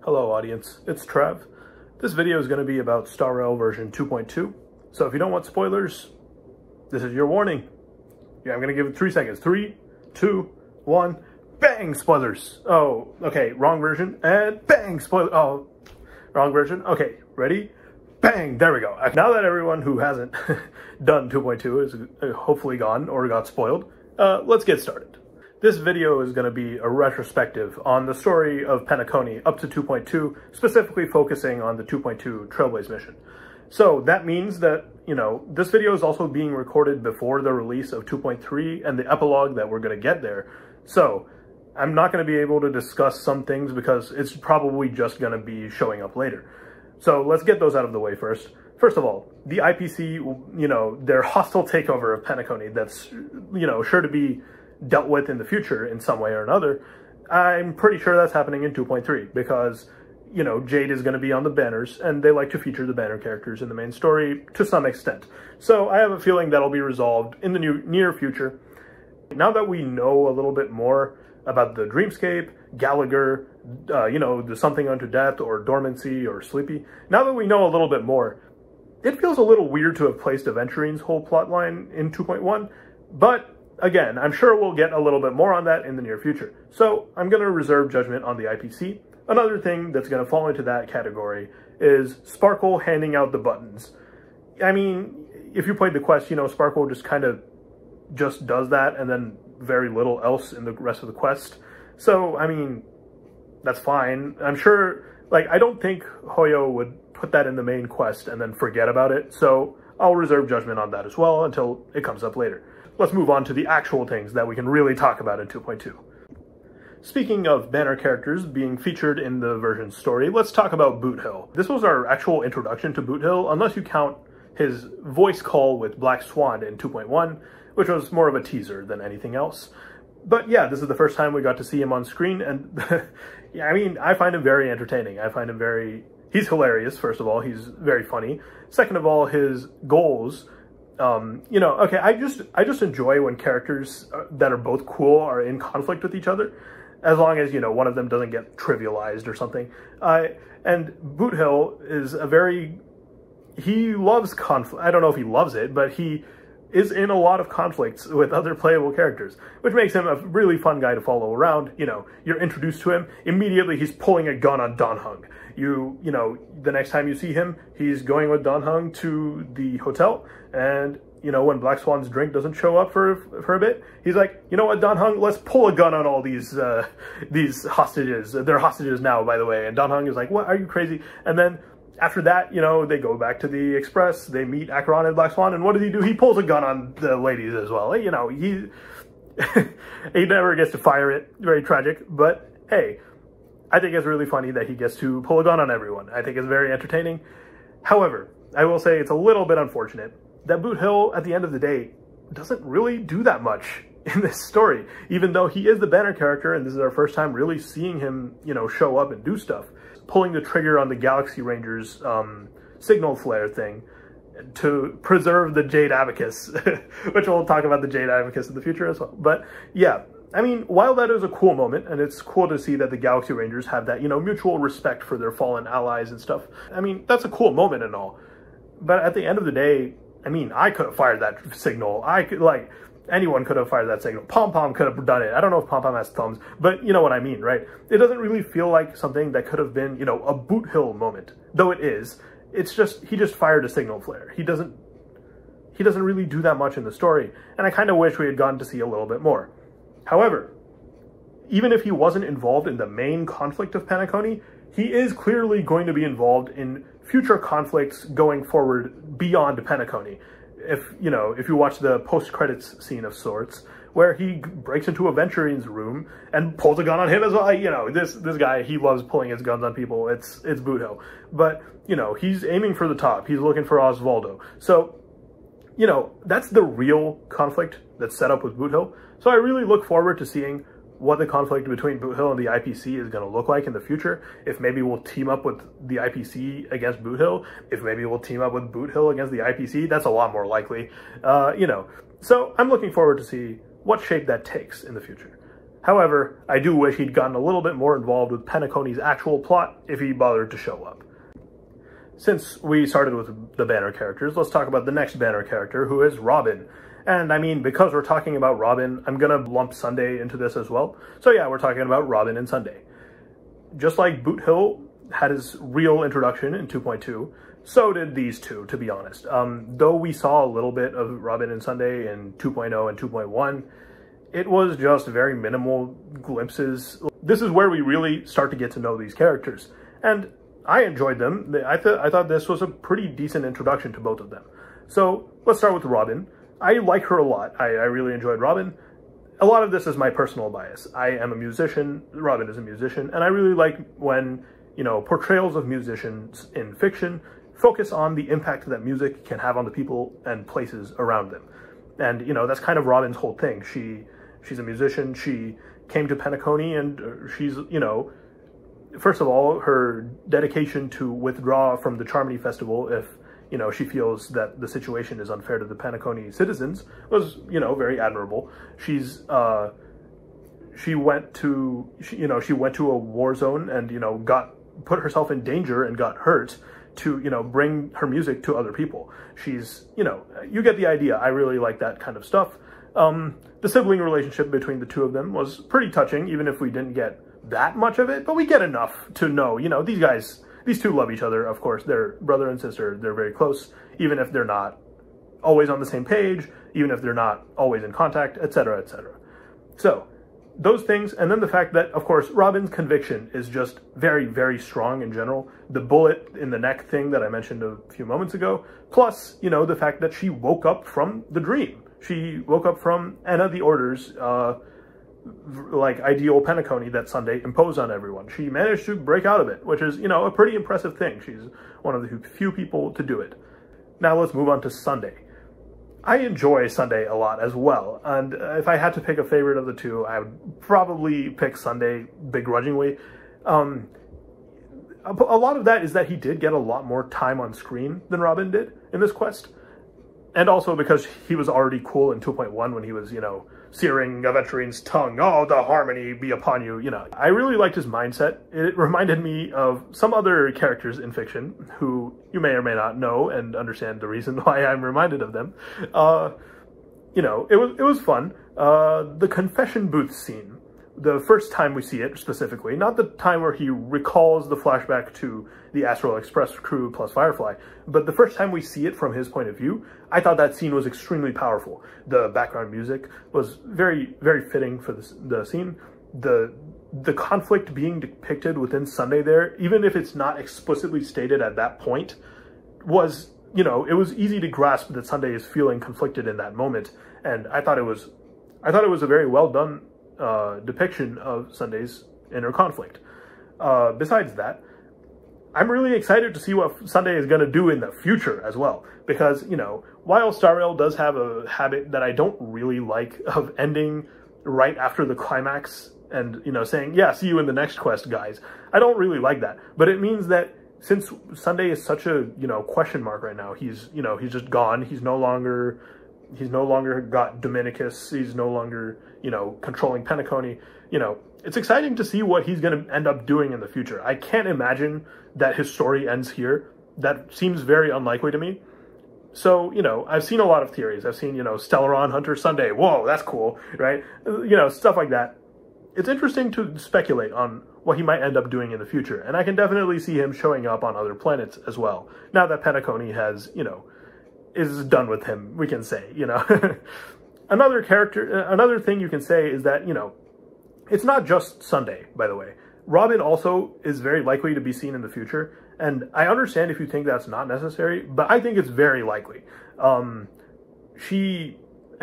Hello audience, it's Trev. This video is going to be about Star Rail version 2.2. So if you don't want spoilers, this is your warning. Yeah, I'm going to give it 3 seconds. 3, 2, 1, bang, spoilers. Oh, okay, wrong version, and bang, spoiler. Oh, wrong version. Okay, ready? Bang, there we go. Now that everyone who hasn't done 2.2 is hopefully gone or got spoiled, let's get started. This video is going to be a retrospective on the story of Penacony up to 2.2, specifically focusing on the 2.2 Trailblaze mission. So that means that, this video is also being recorded before the release of 2.3 and the epilogue that we're going to get there. So I'm not going to be able to discuss some things because it's probably just going to be showing up later. So let's get those out of the way first. First of all, the IPC, their hostile takeover of Penacony that's, sure to be dealt with in the future in some way or another. I'm pretty sure that's happening in 2.3 because, Jade is going to be on the banners and they like to feature the banner characters in the main story to some extent. So I have a feeling that'll be resolved in the near future. Now that we know a little bit more about the Dreamscape, Gallagher, the Something Unto Death or Dormancy or Sleepy, now that we know a little bit more, it feels a little weird to have placed Aventurine's whole plotline in 2.1, but again, I'm sure we'll get a little bit more on that in the near future. So I'm going to reserve judgment on the IPC. Another thing that's going to fall into that category is Sparkle handing out the buttons. I mean, if you played the quest, Sparkle just does that and then very little else in the rest of the quest. So, I mean, that's fine. I'm sure, I don't think Hoyo would put that in the main quest and then forget about it. So I'll reserve judgment on that as well until it comes up later. Let's move on to the actual things that we can really talk about in 2.2. Speaking of banner characters being featured in the version story, let's talk about Boothill. This was our actual introduction to Boothill, unless you count his voice call with Black Swan in 2.1, which was more of a teaser than anything else. But yeah, this is the first time we got to see him on screen, and yeah, I mean, I find him very entertaining. I find him he's hilarious, first of all. He's very funny. Second of all, his goals, okay, I just enjoy when characters that are both cool are in conflict with each other, as long as, one of them doesn't get trivialized or something. And Boothill is he loves conflict. I don't know if he loves it, but he is in a lot of conflicts with other playable characters, which makes him a really fun guy to follow around. You're introduced to him, immediately he's pulling a gun on Dan Heng. The next time you see him, he's going with Dan Heng to the hotel, and, when Black Swan's drink doesn't show up for a bit, he's like, you know what, Dan Heng, let's pull a gun on all these hostages. They're hostages now, by the way. And Dan Heng is like, what, are you crazy? And then after that, they go back to the Express, they meet Acheron and Black Swan, and what does he do? He pulls a gun on the ladies as well. He never gets to fire it. Very tragic, but hey, I think it's really funny that he gets to pull a gun on everyone. I think it's very entertaining. However, I will say it's a little bit unfortunate that Boothill, at the end of the day, doesn't really do that much in this story, even though he is the banner character, and this is our first time really seeing him, show up and do stuff. Pulling the trigger on the Galaxy Rangers signal flare thing to preserve the Jade Abacus, which we'll talk about the Jade Abacus in the future as well. But yeah, I mean, while that is a cool moment, and it's cool to see that the Galaxy Rangers have that, mutual respect for their fallen allies and stuff, I mean, that's a cool moment and all. But at the end of the day, I mean, I could have fired that signal. Anyone could have fired that signal. Pom Pom could have done it. I don't know if Pom Pom has thumbs, but you know what I mean, right? It doesn't really feel like something that could have been, a Boothill moment, though it is. It's just, he just fired a signal flare. He doesn't really do that much in the story, and I kind of wish we had gotten to see a little bit more. However, even if he wasn't involved in the main conflict of Penacony, he is clearly going to be involved in future conflicts going forward beyond Penacony. If you watch the post-credits scene of sorts, where he breaks into Aventurine's room and pulls a gun on him as well. This guy, he loves pulling his guns on people. It's Boothill. But, he's aiming for the top. He's looking for Osvaldo. So, that's the real conflict that's set up with Boothill. So I really look forward to seeing what the conflict between Boothill and the IPC is going to look like in the future. If maybe we'll team up with the IPC against Boothill, if maybe we'll team up with Boothill against the IPC, that's a lot more likely, So I'm looking forward to see what shape that takes in the future. However, I do wish he'd gotten a little bit more involved with Penacony's actual plot if he bothered to show up. Since we started with the banner characters, let's talk about the next banner character, who is Robin. And I mean, because we're talking about Robin, I'm gonna lump Sunday into this as well. So yeah, we're talking about Robin and Sunday. Just like Boot Hill had his real introduction in 2.2, so did these two, to be honest. Though we saw a little bit of Robin and Sunday in 2.0 and 2.1, it was just very minimal glimpses. This is where we really start to get to know these characters. And I enjoyed them. I thought this was a pretty decent introduction to both of them. So let's start with Robin. I like her a lot. I really enjoyed Robin. A lot of this is my personal bias. I am a musician, Robin is a musician, and I really like when, you know, portrayals of musicians in fiction focus on the impact that music can have on the people and places around them. And, you know, that's kind of Robin's whole thing. She's a musician, she came to Penacony, and she's, you know, first of all, her dedication to withdraw from the Charmony Festival if, you know, she feels that the situation is unfair to the Penacony citizens was, you know, very admirable. She went to a war zone and, you know, put herself in danger and got hurt to, you know, bring her music to other people. She's, you know, you get the idea. I really like that kind of stuff. The sibling relationship between the two of them was pretty touching, even if we didn't get that much of it, but we get enough to know, you know, these two love each other, of course. They're brother and sister. They're very close, even if they're not always on the same page, even if they're not always in contact, etc., etc. So, those things, and then the fact that, of course, Robin's conviction is just very, very strong in general. The bullet in the neck thing that I mentioned a few moments ago, plus, you know, the fact that she woke up from the dream. She woke up from Anna the Order's, like, ideal Penacony that Sunday imposed on everyone. She managed to break out of it, which is, you know, a pretty impressive thing. She's one of the few people to do it. Now let's move on to Sunday. I enjoy Sunday a lot as well, and if I had to pick a favorite of the two, I would probably pick Sunday begrudgingly. A lot of that is that he did get a lot more time on screen than Robin did in this quest. And also because he was already cool in 2.1 when he was, you know, searing Aventurine's tongue. Oh, the harmony be upon you, you know. I really liked his mindset. It reminded me of some other characters in fiction who you may or may not know and understand the reason why I'm reminded of them. You know, it was fun. The confession booth scene, the first time we see it specifically, not the time where he recalls the flashback to the Astral Express crew plus Firefly, but the first time we see it from his point of view, I thought that scene was extremely powerful. The background music was very, very fitting for the scene. The conflict being depicted within Sunday there, even if it's not explicitly stated at that point, was, you know, it was easy to grasp that Sunday is feeling conflicted in that moment, and I thought it was a very well done depiction of Sunday's inner conflict. Besides that, I'm really excited to see what Sunday is going to do in the future as well, because, you know, while Star Rail does have a habit that I don't really like of ending right after the climax and, you know, saying, yeah, see you in the next quest, guys. I don't really like that, but it means that since Sunday is such a, you know, question mark right now, he's, you know, he's just gone. He's no longer got Dominicus. He's no longer, you know, controlling Penacony. You know, it's exciting to see what he's going to end up doing in the future. I can't imagine that his story ends here. That seems very unlikely to me. So, you know, I've seen a lot of theories. I've seen, you know, Stellaron Hunter Sunday. Whoa, that's cool, right? You know, stuff like that. It's interesting to speculate on what he might end up doing in the future. And I can definitely see him showing up on other planets as well. Now that Penacony has, you know, is done with him, we can say, you know. Another thing you can say is that, you know, it's not just Sunday, by the way. Robin also is very likely to be seen in the future, and I understand if you think that's not necessary, but I think it's very likely. I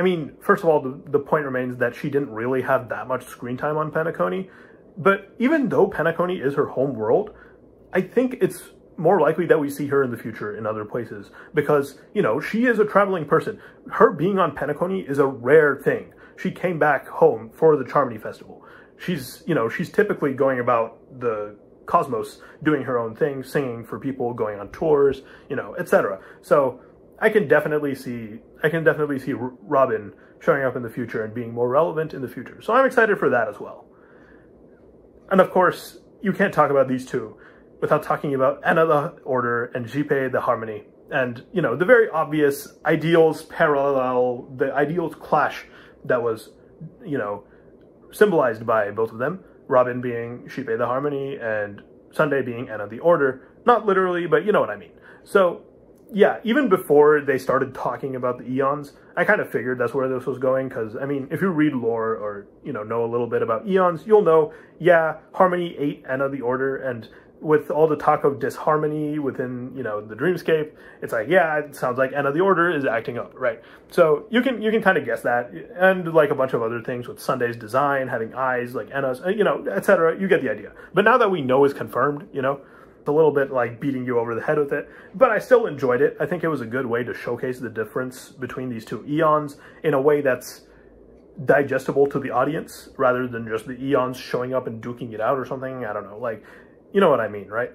mean, first of all, the point remains that she didn't really have that much screen time on Penacony, but even though Penacony is her home world, I think it's more likely that we see her in the future in other places, because, you know, she is a traveling person. Her being on Penacony is a rare thing. She came back home for the Charmony Festival. She's, you know, she's typically going about the cosmos, doing her own thing, singing for people, going on tours, you know, etc. So I can definitely see Robin showing up in the future and being more relevant in the future. So I'm excited for that as well. And of course, you can't talk about these two without talking about Anna the Order and Jipe the Harmony. And, you know, the very obvious ideals parallel, the ideals clash that was, you know, symbolized by both of them. Robin being Jipe the Harmony and Sunday being Anna the Order. Not literally, but you know what I mean. So, yeah, even before they started talking about the Eons, I kind of figured that's where this was going, because, I mean, if you read lore or, you know a little bit about Eons, you'll know, yeah, Harmony ate Anna the Order, and with all the talk of disharmony within, you know, the dreamscape, it's like, yeah, it sounds like Anna the Order is acting up, right? So you can kind of guess that, and like a bunch of other things with Sunday's design, having eyes like Anna's, you know, etc. You get the idea. But now that we know is confirmed, you know, it's a little bit like beating you over the head with it, but I still enjoyed it. I think it was a good way to showcase the difference between these two eons in a way that's digestible to the audience, rather than just the eons showing up and duking it out or something. I don't know, like, you know what I mean, right?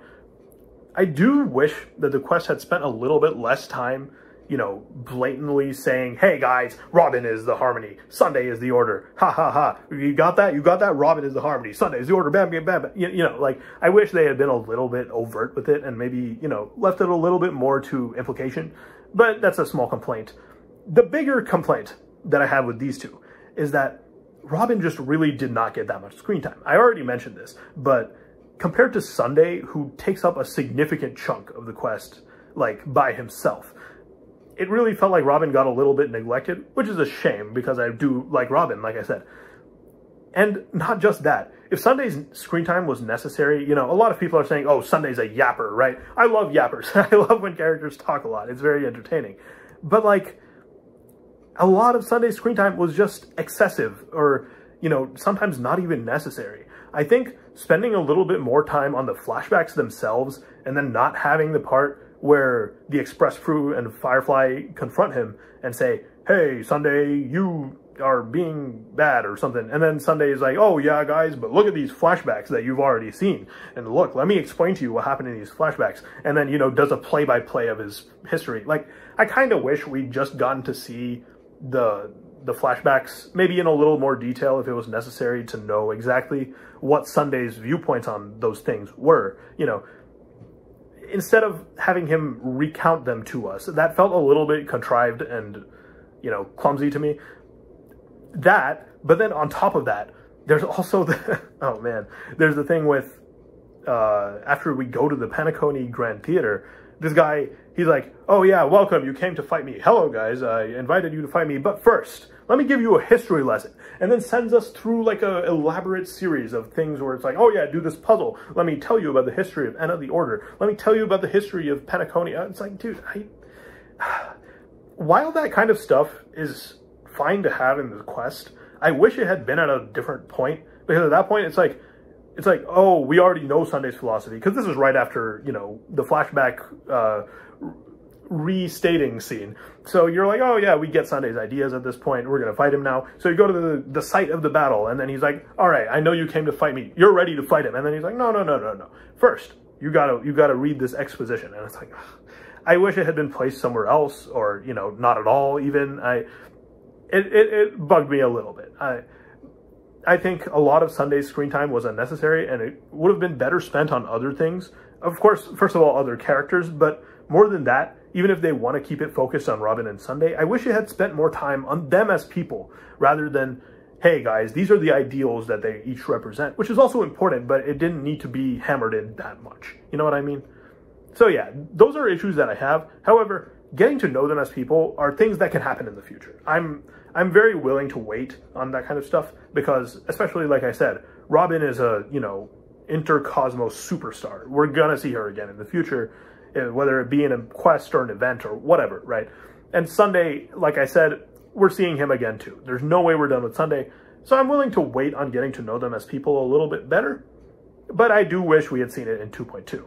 I do wish that the quest had spent a little bit less time, you know, blatantly saying, hey guys, Robin is the Harmony, Sunday is the Order, ha ha ha, you got that? You got that? Robin is the Harmony, Sunday is the Order, bam, bam, bam. You know, like, I wish they had been a little bit overt with it and maybe, you know, left it a little bit more to implication, but that's a small complaint. The bigger complaint that I have with these two is that Robin just really did not get that much screen time. I already mentioned this, but compared to Sunday, who takes up a significant chunk of the quest, like, by himself, it really felt like Robin got a little bit neglected, which is a shame because I do like Robin, like I said. And not just that. If Sunday's screen time was necessary, you know, a lot of people are saying, oh, Sunday's a yapper, right? I love yappers. I love when characters talk a lot. It's very entertaining. But, like, a lot of Sunday's screen time was just excessive or, you know, sometimes not even necessary. I think spending a little bit more time on the flashbacks themselves and then not having the part where the Express crew and Firefly confront him and say, hey, Sunday, you are being bad or something. And then Sunday is like, oh yeah, guys, but look at these flashbacks that you've already seen. And look, let me explain to you what happened in these flashbacks. And then, you know, does a play-by-play of his history. Like, I kind of wish we'd just gotten to see the flashbacks, maybe in a little more detail if it was necessary to know exactly what Sunday's viewpoints on those things were, you know, instead of having him recount them to us. That felt a little bit contrived and, you know, clumsy to me. That, but then on top of that, there's also the, oh man, there's the thing with, after we go to the Penacony Grand Theater, this guy, he's like, oh yeah, welcome, you came to fight me. Hello guys, I invited you to fight me, but first, let me give you a history lesson. And then sends us through like a elaborate series of things where it's like, oh yeah, do this puzzle. Let me tell you about the history of Anna the Order. Let me tell you about the history of Penacony. It's like, dude, while that kind of stuff is fine to have in the quest, I wish it had been at a different point, because at that point it's like, oh, we already know Sunday's philosophy, because this is right after, you know, the flashback restating scene. So you're like, oh yeah, we get Sunday's ideas at this point. We're going to fight him now. So you go to the site of the battle, and then he's like, all right, I know you came to fight me. You're ready to fight him. And then he's like, no. First, you gotta read this exposition. And it's like, ugh. I wish it had been placed somewhere else, or, you know, not at all even. It bugged me a little bit. I think a lot of Sunday's screen time was unnecessary, and it would have been better spent on other things. Of course, first of all, other characters, but more than that, even if they want to keep it focused on Robin and Sunday, I wish it had spent more time on them as people, rather than, hey guys, these are the ideals that they each represent, which is also important, but it didn't need to be hammered in that much. You know what I mean? So yeah, those are issues that I have. However, getting to know them as people are things that can happen in the future. I'm very willing to wait on that kind of stuff, because, especially like I said, Robin is a, you know, intercosmos superstar. We're gonna see her again in the future, whether it be in a quest or an event or whatever, right? And Sunday, like I said, we're seeing him again too. There's no way we're done with Sunday, so I'm willing to wait on getting to know them as people a little bit better, but I do wish we had seen it in 2.2.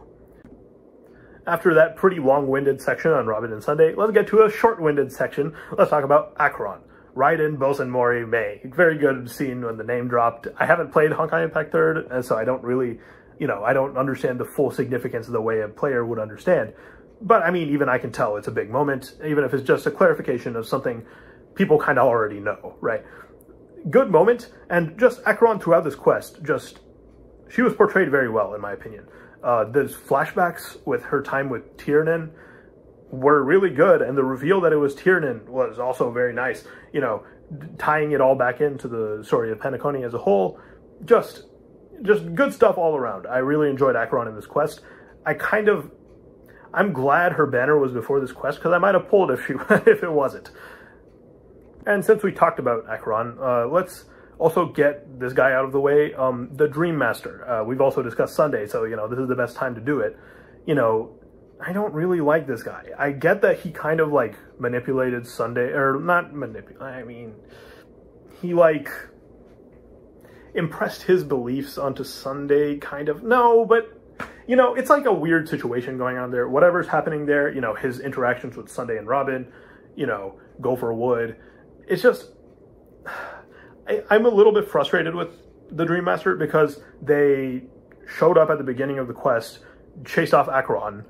After that pretty long-winded section on Robin and Sunday, let's get to a short-winded section. Let's talk about Acheron. Raiden, Bosun Mori, Mei. Very good scene when the name dropped. I haven't played Honkai Impact 3rd, and so I don't really, you know, I don't understand the full significance of the way a player would understand. But I mean, even I can tell it's a big moment, even if it's just a clarification of something people kind of already know, right? Good moment, and just Acheron throughout this quest, she was portrayed very well, in my opinion. Those flashbacks with her time with Tiernan were really good, and the reveal that it was Tiernan was also very nice. You know, tying it all back into the story of Penacony as a whole, just good stuff all around. I really enjoyed Acheron in this quest. I'm glad her banner was before this quest, because I might have pulled if if it wasn't. And since we talked about Acheron, let's also get this guy out of the way, the Dream Master. We've also discussed Sunday, so, you know, this is the best time to do it. You know, I don't really like this guy. I get that he kind of, like, manipulated Sunday, or not manipulate, I mean, he, like, impressed his beliefs onto Sunday, kind of. No, but, you know, it's like a weird situation going on there. Whatever's happening there, you know, his interactions with Sunday and Robin, you know, Gopher Wood. It's just, I'm a little bit frustrated with the Dream Master because they showed up at the beginning of the quest, chased off Acheron,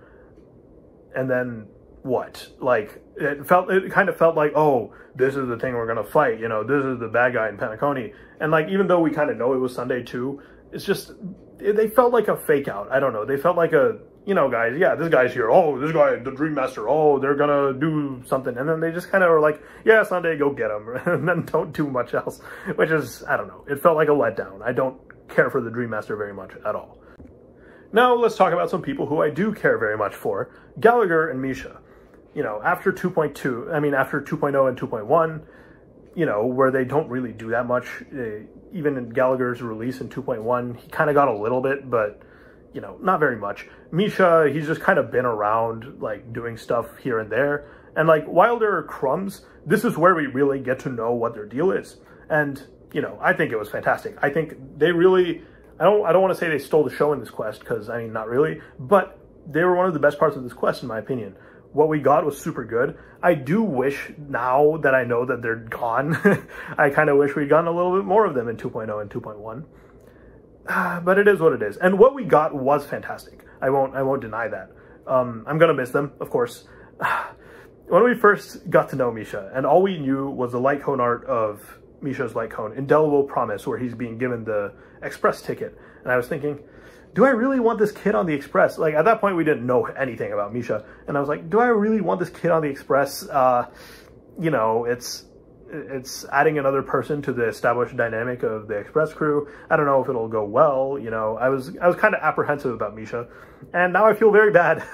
and then what? Like, it kind of felt like, oh, this is the thing we're gonna fight, you know, this is the bad guy in Penacony. And like, even though we kind of know it was Sunday too, it's just, they felt like a fake out. I don't know. They felt like a, you know, guys, yeah, this guy's here. Oh, this guy, the Dream Master. Oh, they're gonna do something. And then they just kind of were like, yeah, Sunday, go get him. And then don't do much else, which is, I don't know. It felt like a letdown. I don't care for the Dream Master very much at all. Now, let's talk about some people who I do care very much for. Gallagher and Misha. You know, after 2.2, I mean, after 2.0 and 2.1, you know, where they don't really do that much. Even in Gallagher's release in 2.1, he kind of got a little bit, but, you know, not very much. Misha, he's just kind of been around, like, doing stuff here and there. And, like, while there are crumbs, this is where we really get to know what their deal is. And, you know, I think it was fantastic. I think they really, I don't want to say they stole the show in this quest, because, I mean, not really. But they were one of the best parts of this quest, in my opinion. What we got was super good. I do wish, now that I know that they're gone, I kind of wish we'd gotten a little bit more of them in 2.0 and 2.1. But it is what it is. And what we got was fantastic. I won't deny that. I'm going to miss them, of course. When we first got to know Misha, and all we knew was the light cone art of Misha's light cone, Indelible Promise, where he's being given the express ticket. And I was thinking, do I really want this kid on the Express? Like, at that point, we didn't know anything about Misha. And I was like, do I really want this kid on the Express? You know, it's adding another person to the established dynamic of the Express crew. I don't know if it'll go well. You know, I was kind of apprehensive about Misha. And now I feel very bad.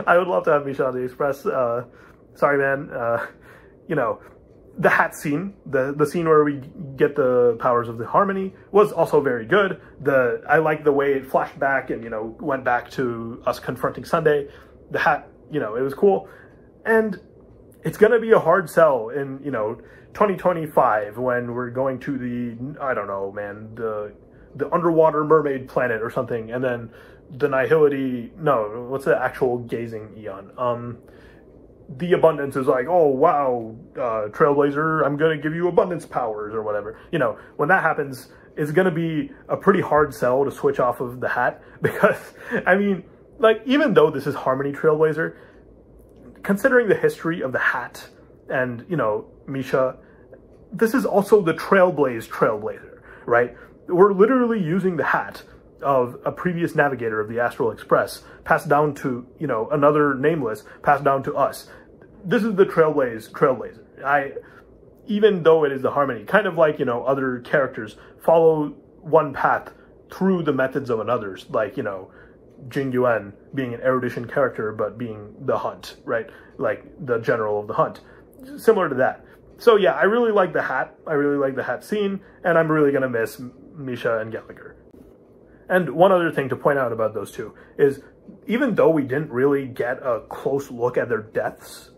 I would love to have Misha on the Express. Sorry, man. You know, the hat scene, the scene where we get the powers of the harmony, was also very good. I like the way it flashed back and, you know, went back to us confronting Sunday. The hat, you know, it was cool. And it's going to be a hard sell in, you know, 2025 when we're going to the, I don't know, man, the underwater mermaid planet or something. And then the nihility, no, what's the actual gazing eon? The abundance is like, oh, wow, Trailblazer, I'm going to give you abundance powers or whatever. You know, when that happens, it's going to be a pretty hard sell to switch off of the hat because, I mean, like, even though this is Harmony Trailblazer, considering the history of the hat and, you know, Misha, this is also the Trailblazer, right? We're literally using the hat of a previous navigator of the Astral Express, passed down to, you know, another nameless, passed down to us. This is the Trailblazer. Even though it is the Harmony, kind of like, you know, other characters follow one path through the methods of another's, like, you know, Jing Yuan being an erudition character, but being the Hunt, right? Like the general of the Hunt. Similar to that. So yeah, I really like the hat. I really like the hat scene, and I'm really going to miss Misha and Gallagher. And one other thing to point out about those two is, even though we didn't really get a close look at their deaths,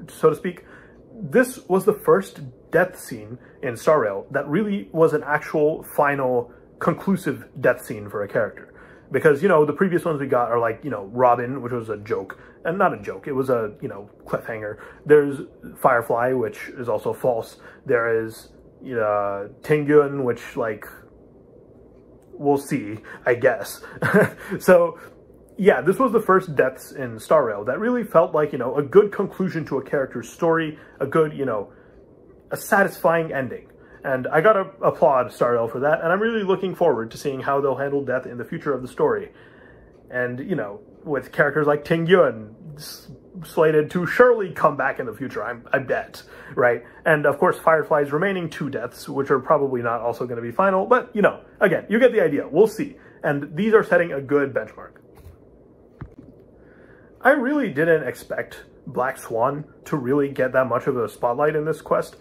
so to speak, this was the first death scene in Star Rail that really was an actual, final, conclusive death scene for a character. Because, you know, the previous ones we got are like, you know, Robin, which was a joke. And not a joke, it was a, you know, cliffhanger. There's Firefly, which is also false. There is Tingyun, which, like, we'll see, I guess. So, yeah, this was the first deaths in Star Rail that really felt like, you know, a good conclusion to a character's story, a good, you know, a satisfying ending. And I gotta applaud Star Rail for that, and I'm really looking forward to seeing how they'll handle death in the future of the story. And, you know, with characters like Ting Yun slated to surely come back in the future, I bet, right? And of course, Firefly's remaining 2 deaths, which are probably not also going to be final, but, you know, again, you get the idea. We'll see. And these are setting a good benchmark. I really didn't expect Black Swan to really get that much of a spotlight in this quest,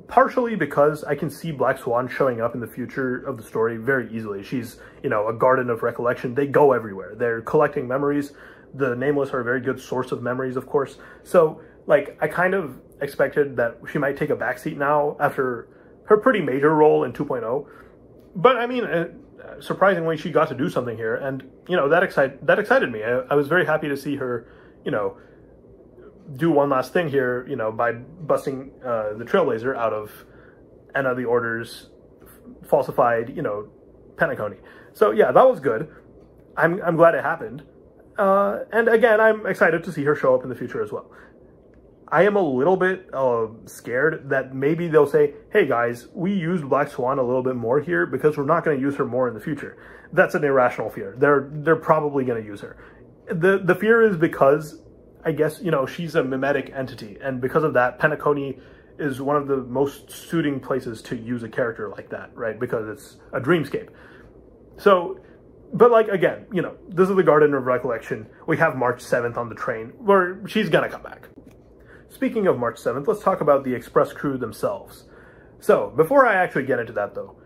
partially because I can see Black Swan showing up in the future of the story very easily. She's, you know, a garden of recollection. They go everywhere. They're collecting memories. The Nameless are a very good source of memories, of course. So, like, I kind of expected that she might take a backseat now after her pretty major role in 2.0. But, I mean, surprisingly, she got to do something here. And, you know, that excited me. I was very happy to see her, you know, do one last thing here, you know, by busting the Trailblazer out of Enna the Order's falsified, you know, Penacony. So, yeah, that was good. I'm glad it happened. And again, I'm excited to see her show up in the future as well. I am a little bit scared that maybe they'll say, hey guys, we used Black Swan a little bit more here because we're not going to use her more in the future. That's an irrational fear. They're probably going to use her. The fear is because, I guess, you know, she's a mimetic entity, and because of that, Penacony is one of the most suiting places to use a character like that, right? Because it's a dreamscape. So, but like, again, you know, this is the Garden of Recollection. We have March 7th on the train, where she's gonna come back. Speaking of March 7th, let's talk about the Express crew themselves. So, before I actually get into that though,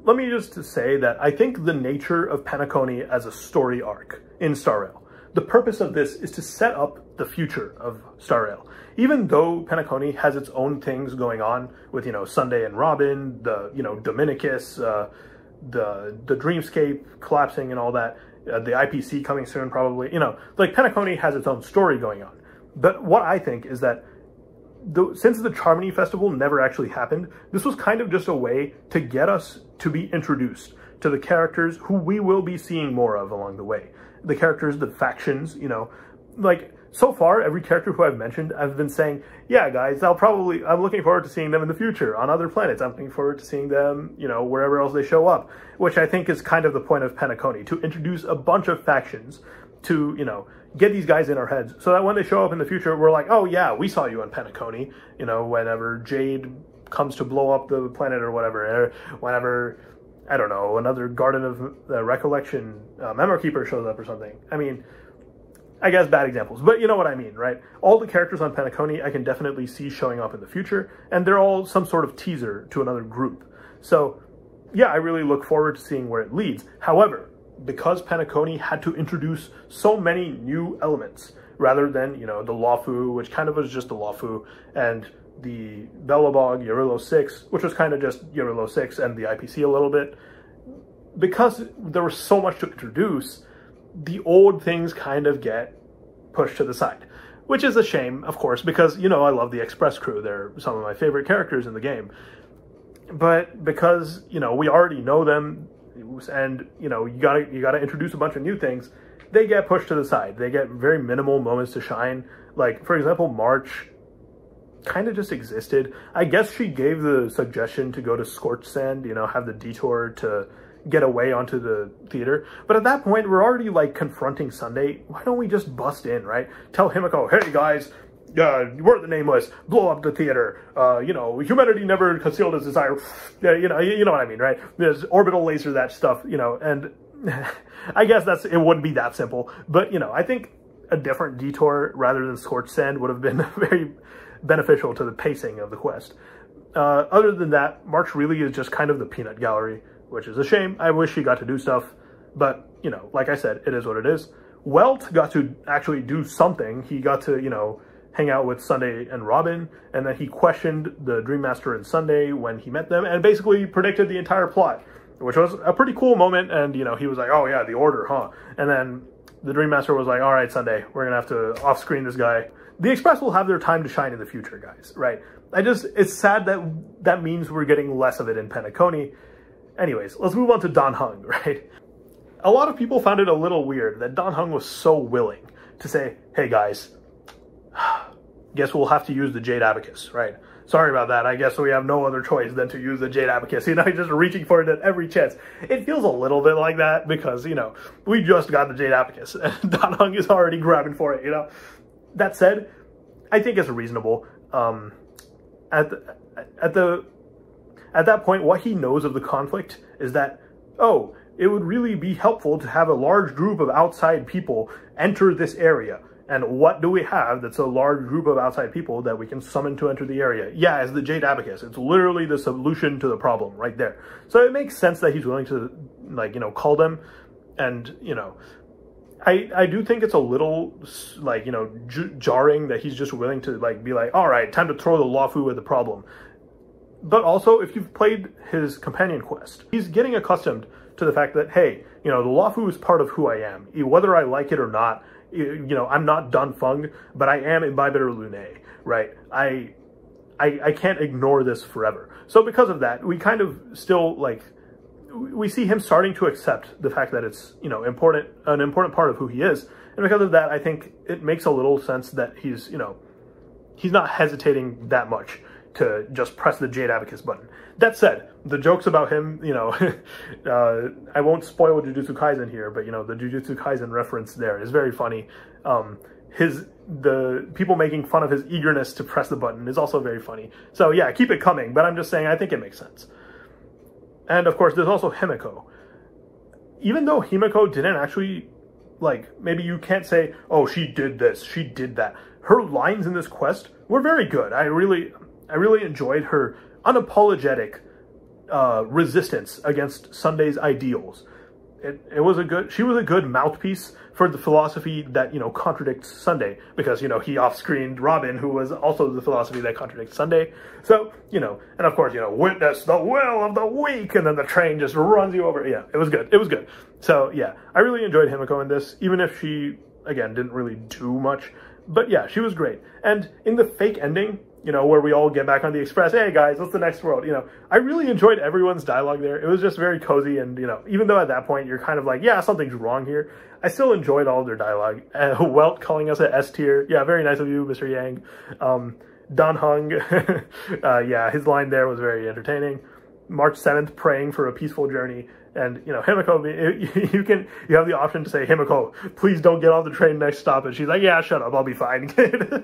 let me just say that I think the nature of Penacony as a story arc in Star Rail, the purpose of this is to set up the future of Star Rail. Even though Penacony has its own things going on with, you know, Sunday and Robin, the, you know, Dominicus, the Dreamscape collapsing and all that, the IPC coming soon probably, you know, like Penacony has its own story going on. But what I think is that since the Charmony Festival never actually happened, this was kind of just a way to get us to be introduced to the characters who we will be seeing more of along the way. The characters, the factions, you know, like, so far, every character who I've mentioned, I've been saying, yeah, guys, I'm looking forward to seeing them in the future on other planets. I'm looking forward to seeing them, you know, wherever else they show up, which I think is kind of the point of Penacony, to introduce a bunch of factions to, you know, get these guys in our heads so that when they show up in the future, we're like, oh yeah, we saw you on Penacony, you know, whenever Jade comes to blow up the planet or whatever, or whenever, I don't know, another Garden of Recollection Memory Keeper shows up or something. I mean, I guess bad examples, but you know what I mean, right? All the characters on Penacony I can definitely see showing up in the future, and they're all some sort of teaser to another group. So, yeah, I really look forward to seeing where it leads. However, because Penacony had to introduce so many new elements, rather than, you know, the Lawfu, which kind of was just the Lawfu, and the Belobog, Yarilo 6, which was kind of just Yarilo 6 and the IPC a little bit, because there was so much to introduce, the old things kind of get pushed to the side, which is a shame, of course, because, you know, I love the Express crew. They're some of my favorite characters in the game. But because, you know, we already know them, and, you know, you gotta introduce a bunch of new things, they get pushed to the side. They get very minimal moments to shine. Like, for example, March kind of just existed. I guess she gave the suggestion to go to Scorched Sand, you know, have the detour to get away onto the theater. But at that point, we're already, like, confronting Sunday. Why don't we just bust in, right? Tell Himiko, hey, guys, we're the Nameless, blow up the theater. You know, humanity never concealed its desire. You know what I mean, right? There's orbital laser, that stuff, you know, and I guess it wouldn't be that simple. But, you know, I think a different detour rather than Scorched Sand would have been very beneficial to the pacing of the quest. Other than that, March really is just kind of the peanut gallery, which is a shame. I wish he got to do stuff, but, you know, like I said, it is what it is. Welt got to actually do something. He got to, you know, hang out with Sunday and Robin, and then he questioned the Dream Master and Sunday when he met them, and basically predicted the entire plot, which was a pretty cool moment. And, you know, he was like, oh yeah, the Order, huh? And then the Dream Master was like, all right, Sunday, we're gonna have to off-screen this guy. The Express will have their time to shine in the future, guys, right? It's sad that that means we're getting less of it in Penacony. Anyways, let's move on to Dan Heng, right? a lot of people found it a little weird that Dan Heng was so willing to say, hey guys, guess we'll have to use the Jade Abacus, right? Sorry about that. I guess we have no other choice than to use the Jade Abacus. You know, just reaching for it at every chance. It feels a little bit like that because, you know, we just got the Jade Abacus and Dan Heng is already grabbing for it, you know? That said, I think it's reasonable. At that point, what he knows of the conflict is that, oh, it would really be helpful to have a large group of outside people enter this area. And what do we have that's a large group of outside people that we can summon to enter the area? Yeah, it's the Jade Abacus. It's literally the solution to the problem right there. So it makes sense that he's willing to, like, you know, call them. And, you know, I do think it's a little, like, you know, jarring that he's just willing to, like, be like, all right, time to throw the Luofu at the problem. But also, if you've played his companion quest, he's getting accustomed to the fact that, hey, you know, the Luofu is part of who I am. Whether I like it or not, you know, I'm not Dan Feng, but I am Imbibiter Lunae, right? I can't ignore this forever. So because of that, we kind of still, like, we see him starting to accept the fact that it's, you know, an important part of who he is. And because of that, I think it makes a little sense that he's, you know, he's not hesitating that much to just press the Jade Abacus button. That said, the jokes about him, you know, I won't spoil Jujutsu Kaisen here, but, you know, the Jujutsu Kaisen reference there is very funny. The people making fun of his eagerness to press the button is also very funny. So yeah, keep it coming, but I'm just saying I think it makes sense. And of course, there's also Himiko. Even though Himiko didn't actually, like, maybe you can't say, oh, she did this, she did that. Her lines in this quest were very good. I really enjoyed her unapologetic resistance against Sunday's ideals. She was a good mouthpiece for the philosophy that, you know, contradicts Sunday, because, you know, he off-screened Robin, who was also the philosophy that contradicts Sunday. So, you know, and of course, you know, witness the will of the weak, and then the train just runs you over. Yeah, it was good. It was good. So yeah, I really enjoyed Himiko in this, even if she, again, didn't really do much. But yeah, she was great. And in the fake ending, you know, where we all get back on the express, hey guys, what's the next world? You know, I really enjoyed everyone's dialogue there. It was just very cozy, and, you know, even though at that point you're kind of like, yeah, something's wrong here, I still enjoyed all of their dialogue. Welt calling us an S tier. Yeah, very nice of you, Mr. Yang. Dan Heng, yeah, his line there was very entertaining. March 7th, praying for a peaceful journey. And, you know, Himiko, you have the option to say, Himiko, please don't get off the train next stop. And she's like, yeah, shut up, I'll be fine, kid.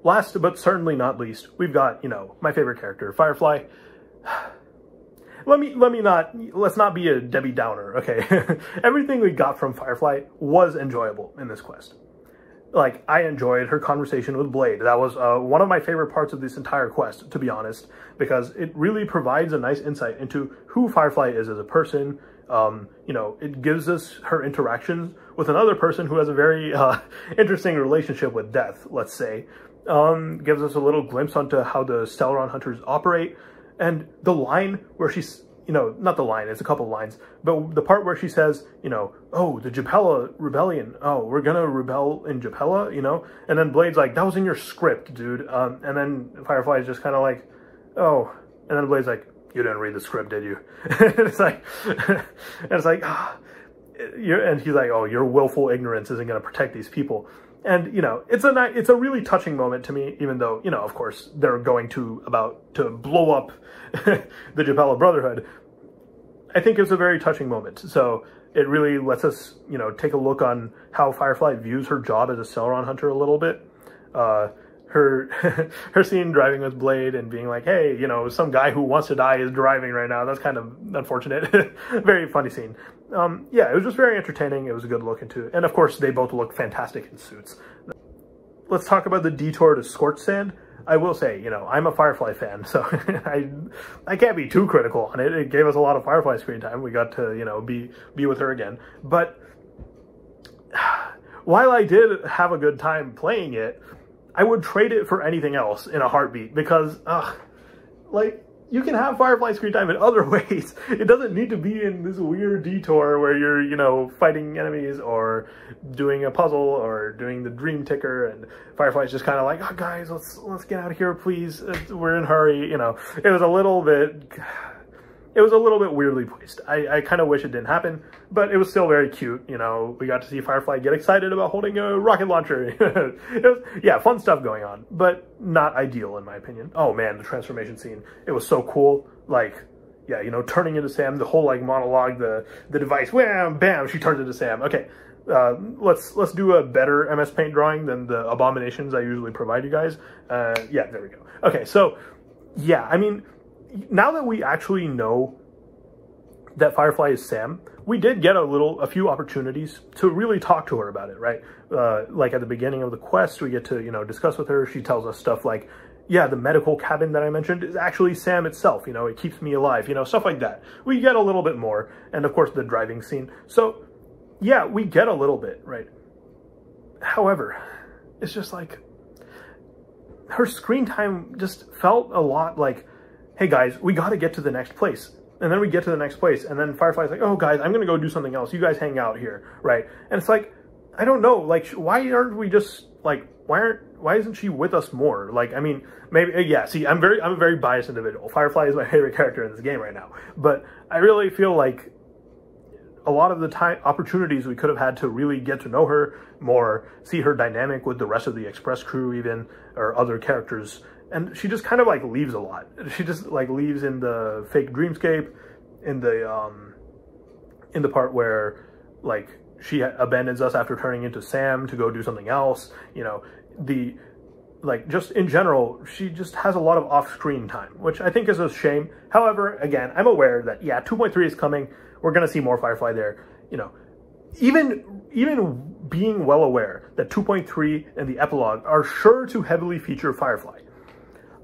Last but certainly not least, we've got, you know, my favorite character, Firefly. Let's not be a Debbie Downer, okay? Everything we got from Firefly was enjoyable in this quest. Like, I enjoyed her conversation with Blade. That was one of my favorite parts of this entire quest, to be honest, because it really provides a nice insight into who Firefly is as a person. You know, it gives us her interactions with another person who has a very interesting relationship with death, let's say. Gives us a little glimpse onto how the Stellaron hunters operate, and the line where she's, you know, not the line, it's a couple lines, but the part where she says, you know, oh, the Japella rebellion, oh, we're gonna rebel in Japella, you know, and then Blade's like, that was in your script, dude, and then Firefly is just kind of like, oh, and then Blade's like, you didn't read the script, did you? And it's like, and he's like, oh, your willful ignorance isn't gonna protect these people. And, you know, it's a really touching moment to me, even though, you know, of course, they're going to blow up the Japella Brotherhood. I think it's a very touching moment. So it really lets us, you know, take a look on how Firefly views her job as a Stellaron hunter a little bit. Her scene driving with Blade and being like, hey, you know, some guy who wants to die is driving right now. That's kind of unfortunate. Very funny scene. Yeah, it was just very entertaining. It was a good look into it. And of course, they both look fantastic in suits. Let's talk about the detour to Scorched Sand. I will say, you know, I'm a Firefly fan, so I can't be too critical on it. It gave us a lot of Firefly screen time. We got to, you know, be with her again. But while I did have a good time playing it, I would trade it for anything else in a heartbeat, because, like, you can have Firefly screen time in other ways. It doesn't need to be in this weird detour where you're, you know, fighting enemies or doing a puzzle or doing the dream ticker, and Firefly's just kind of like, oh, guys, let's get out of here, please. We're in a hurry, you know. It was a little bit, it was a little bit weirdly placed. I kind of wish it didn't happen, but it was still very cute. You know, we got to see Firefly get excited about holding a rocket launcher. It was, yeah, fun stuff going on, but not ideal in my opinion. Oh man, the transformation scene. It was so cool. Like, yeah, you know, turning into Sam, the whole like monologue, the device, wham, bam, she turns into Sam. Okay, let's do a better MS Paint drawing than the abominations I usually provide you guys. Yeah, there we go. Okay, so yeah, I mean, now that we actually know that Firefly is Sam, we did get a few opportunities to really talk to her about it, right? Like at the beginning of the quest, we get to, you know, discuss with her. She tells us stuff like, yeah, the medical cabin that I mentioned is actually Sam itself, you know, it keeps me alive, you know, stuff like that. We get a little bit more, and of course the driving scene. So yeah, we get a little bit, right? However, it's just like, her screen time just felt a lot like, hey guys, we got to get to the next place. And then we get to the next place, and then Firefly's like, oh guys, I'm going to go do something else. You guys hang out here, right? And it's like, I don't know, like, why aren't we just, like, why isn't she with us more? Like, I mean, maybe, yeah, see, I'm a very biased individual. Firefly is my favorite character in this game right now. But I really feel like a lot of the opportunities we could have had to really get to know her more, see her dynamic with the rest of the Express crew even, or other characters. And she just kind of like leaves a lot. She just like leaves in the fake dreamscape, in the part where like she abandons us after turning into Sam to go do something else. You know, like just in general, she just has a lot of off-screen time, which I think is a shame. However, again, I'm aware that yeah, 2.3 is coming. We're gonna see more Firefly there. You know, even being well aware that 2.3 and the epilogue are sure to heavily feature Firefly,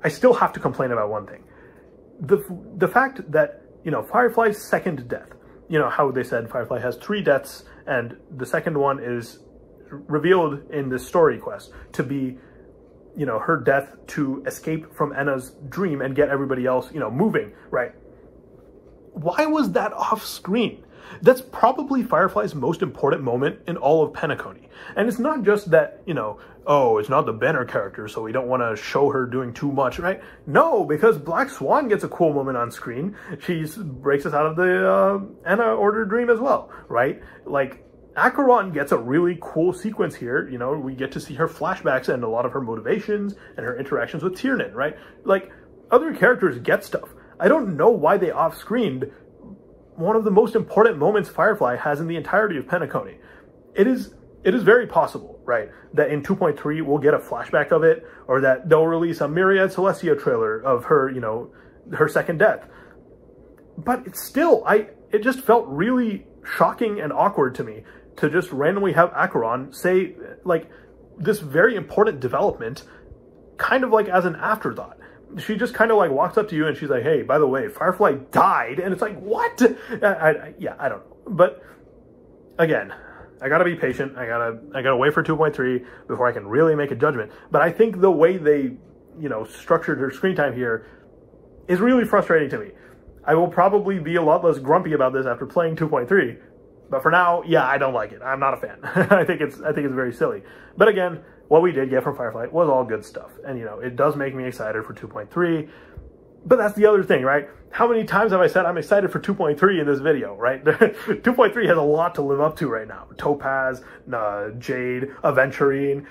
I still have to complain about one thing. The fact that, you know, Firefly's second death, you know, how they said Firefly has 3 deaths, and the second one is revealed in this story quest to be, you know, her death to escape from Enna's dream and get everybody else, you know, moving, right? Why was that off screen? That's probably Firefly's most important moment in all of Penacony. And it's not just that, you know, oh, it's not the banner character, so we don't want to show her doing too much, right? No, because Black Swan gets a cool moment on screen. She breaks us out of the Enna Order dream as well, right? Like, Acheron gets a really cool sequence here. You know, we get to see her flashbacks and a lot of her motivations and her interactions with Tiernan, right? Like, other characters get stuff. I don't know why they off-screened one of the most important moments Firefly has in the entirety of Penacony. It is very possible, right, that in 2.3 we'll get a flashback of it, or that they'll release a Myriad Celestia trailer of her, you know, her second death. But it's still, it just felt really shocking and awkward to me to just randomly have Acheron say, like, this very important development kind of like as an afterthought. She just kind of like walks up to you and she's like, hey, by the way, Firefly died. And it's like, what? Yeah, I don't know. But again, I gotta be patient. I gotta wait for 2.3 before I can really make a judgment. But I think the way they, you know, structured her screen time here is really frustrating to me. I will probably be a lot less grumpy about this after playing 2.3. But for now, yeah, I don't like it. I'm not a fan. I think it's very silly. But again, what we did get from Firefly was all good stuff. And, you know, it does make me excited for 2.3. But that's the other thing, right? How many times have I said I'm excited for 2.3 in this video, right? 2.3 has a lot to live up to right now. Topaz, Jade, Aventurine,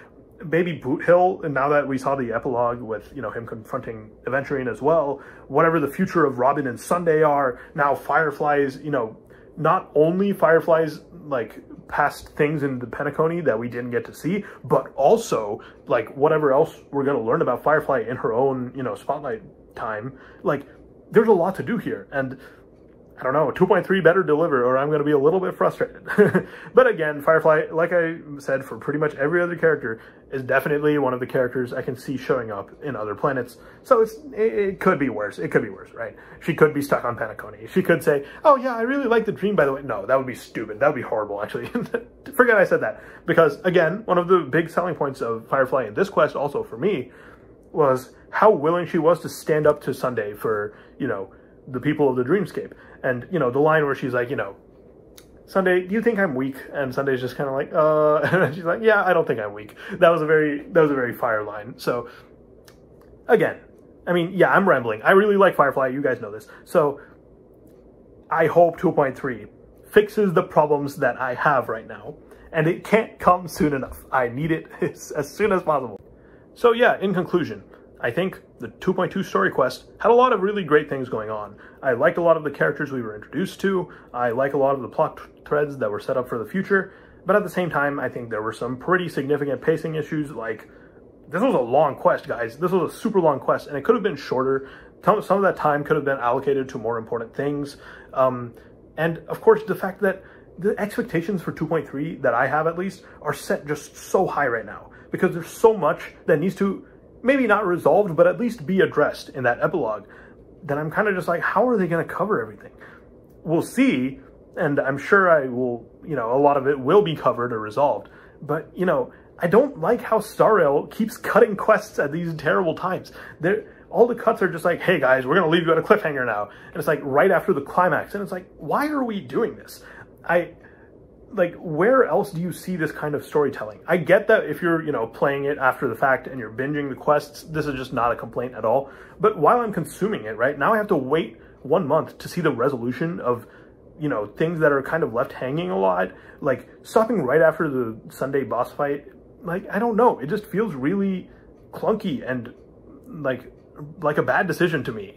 maybe Boot Hill. And now that we saw the epilogue with, you know, him confronting Aventurine as well, whatever the future of Robin and Sunday are, now Firefly's, you know, not only Firefly's, like, past things in the Penacony that we didn't get to see, but also, like, whatever else we're going to learn about Firefly in her own, you know, spotlight time. Like, there's a lot to do here, and I don't know, 2.3 better deliver, or I'm going to be a little bit frustrated. But again, Firefly, like I said, for pretty much every other character, is definitely one of the characters I can see showing up in other planets. So it could be worse. It could be worse, right? She could be stuck on Penacony. She could say, oh yeah, I really like the dream, by the way. No, that would be stupid. That would be horrible, actually. Forget I said that. Because, again, one of the big selling points of Firefly in this quest, also for me, was how willing she was to stand up to Sunday for, you know, the people of the dreamscape. And, you know, the line where she's like, you know, Sunday, do you think I'm weak? And Sunday's just kind of like, and she's like, yeah, I don't think I'm weak. That was a very fire line. So, again, I mean, yeah, I'm rambling. I really like Firefly. You guys know this. So, I hope 2.3 fixes the problems that I have right now, and it can't come soon enough. I need it as soon as possible. So yeah, in conclusion, I think the 2.2 story quest had a lot of really great things going on. I liked a lot of the characters we were introduced to. I like a lot of the plot threads that were set up for the future. But at the same time, I think there were some pretty significant pacing issues. Like, this was a long quest, guys. This was a super long quest, and it could have been shorter. Some of that time could have been allocated to more important things. And of course, the fact that the expectations for 2.3, that I have at least, are set just so high right now. Because there's so much that needs to, maybe not resolved, but at least be addressed in that epilogue, that I'm kind of just like, how are they going to cover everything? We'll see, and I'm sure I will, you know, a lot of it will be covered or resolved. But, you know, I don't like how Star Rail keeps cutting quests at these terrible times. All the cuts are just like, hey guys, we're going to leave you at a cliffhanger now. And it's like right after the climax. And it's like, why are we doing this? Like, where else do you see this kind of storytelling? I get that if you're, you know, playing it after the fact and you're binging the quests, this is just not a complaint at all. But while I'm consuming it, right, now I have to wait 1 month to see the resolution of, you know, things that are kind of left hanging a lot. Like, stopping right after the Sunday boss fight, like, I don't know. It just feels really clunky and, like a bad decision to me.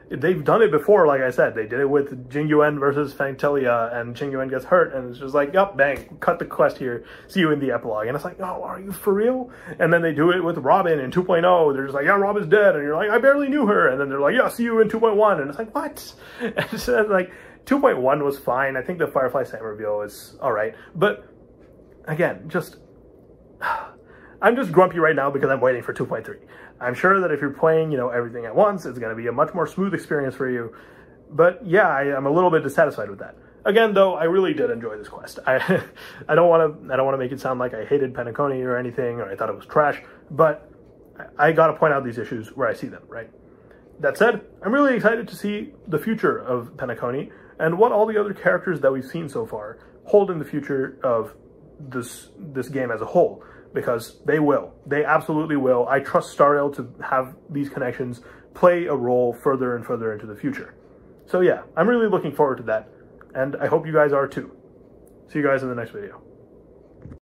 They've done it before, like I said. They did it with Jing Yuan versus Fangtelia, and Jing Yuan gets hurt, and it's just like, yup, bang, cut the quest here, see you in the epilogue. And it's like, oh, are you for real? And then they do it with Robin in 2.0. They're just like, yeah, Robin's dead, and you're like, I barely knew her. And then they're like, yeah, see you in 2.1. And it's like, what? And so, like, 2.1 was fine. I think the Firefly Sam reveal is all right. But again, just, I'm just grumpy right now because I'm waiting for 2.3. I'm sure that if you're playing, you know, everything at once, it's going to be a much more smooth experience for you. But yeah, I'm a little bit dissatisfied with that. Again, though, I really did enjoy this quest. I don't want to make it sound like I hated Penacony or anything, or I thought it was trash. But I got to point out these issues where I see them, right? That said, I'm really excited to see the future of Penacony and what all the other characters that we've seen so far hold in the future of this game as a whole. Because they will. They absolutely will. I trust Star Rail to have these connections play a role further and further into the future. So yeah, I'm really looking forward to that. And I hope you guys are too. See you guys in the next video.